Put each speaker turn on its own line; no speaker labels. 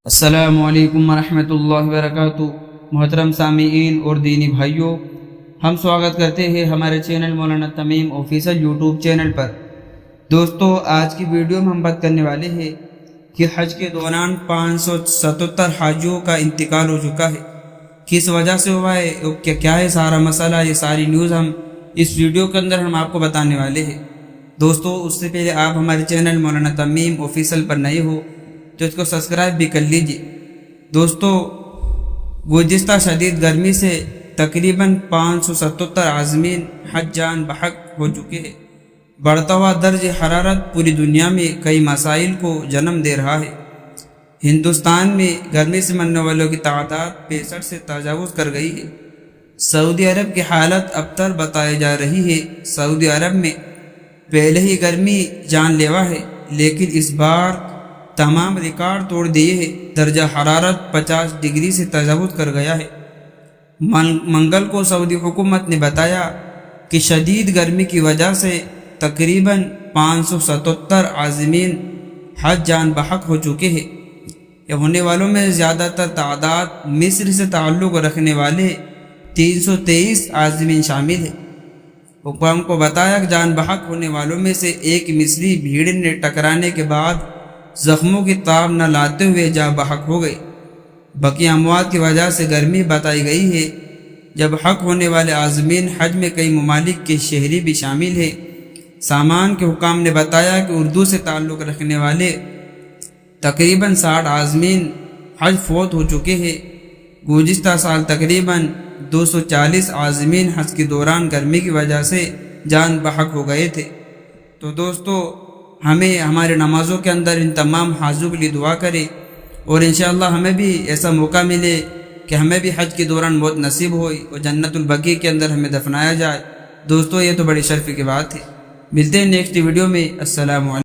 السلام علیکم ورحمۃ اللہ وبرکاتہ۔ محترم سامعین اور دینی بھائیوں، ہم سواگت کرتے ہیں ہمارے چینل مولانا تمیم آفیشیل یوٹیوب چینل پر۔ دوستو، آج کی ویڈیو میں ہم بات کرنے والے ہیں کہ حج کے دوران 577 حاجیوں کا انتقال ہو چکا ہے۔ کس وجہ سے ہوا ہے، کیا ہے سارا مسئلہ، یہ ساری نیوز ہم اس ویڈیو کے اندر ہم آپ کو بتانے والے ہیں۔ دوستو، اس سے پہلے آپ ہمارے چینل مولانا تمیم آفیشیل پر نئے ہو تو اس کو سبسکرائب بھی کر لیجیے۔ دوستو، گزشتہ شدید گرمی سے تقریباً 577 عازمین حج جان بحق ہو چکے ہیں۔ بڑھتا ہوا درجہ حرارت پوری دنیا میں کئی مسائل کو جنم دے رہا ہے۔ ہندوستان میں گرمی سے مرنے والوں کی تعداد 65 سے تجاوز کر گئی ہے۔ سعودی عرب کی حالت ابتر بتائی جا رہی ہے۔ سعودی عرب میں پہلے ہی گرمی جان لیوا ہے، لیکن اس بار تمام ریکارڈ توڑ دیے ہیں۔ درجہ حرارت 50 ڈگری سے تجاوز کر گیا ہے۔ منگل کو سعودی حکومت نے بتایا کہ شدید گرمی کی وجہ سے تقریباً 577 عازمین حج جان بحق ہو چکے ہیں۔ یہ ہونے والوں میں زیادہ تر تعداد مصر سے تعلق رکھنے والے 323 عازمین شامل ہیں۔ حکام کو بتایا کہ جان بحق ہونے والوں میں سے ایک مصری بھیڑ نے ٹکرانے کے بعد زخموں کی تاب نہ لاتے ہوئے جاں بحق ہو گئے۔ بقیہ اموات کی وجہ سے گرمی بتائی گئی ہے۔ جب حق ہونے والے عازمین حج میں کئی ممالک کے شہری بھی شامل ہیں۔ سامان کے حکام نے بتایا کہ اردو سے تعلق رکھنے والے تقریباً 60 عازمین حج فوت ہو چکے ہیں۔ گزشتہ سال تقریباً 240 عازمین حج کے دوران گرمی کی وجہ سے جان بحق ہو گئے تھے۔ تو دوستو، ہمیں ہمارے نمازوں کے اندر ان تمام حاجیوں کے لیے دعا کرے اور انشاءاللہ ہمیں بھی ایسا موقع ملے کہ ہمیں بھی حج کے دوران موت نصیب ہوئی اور جنت البقیع کے اندر ہمیں دفنایا جائے۔ دوستو، یہ تو بڑی شرف کی بات ہے۔ ملتے ہیں نیکسٹ ویڈیو میں۔ السلام علیکم۔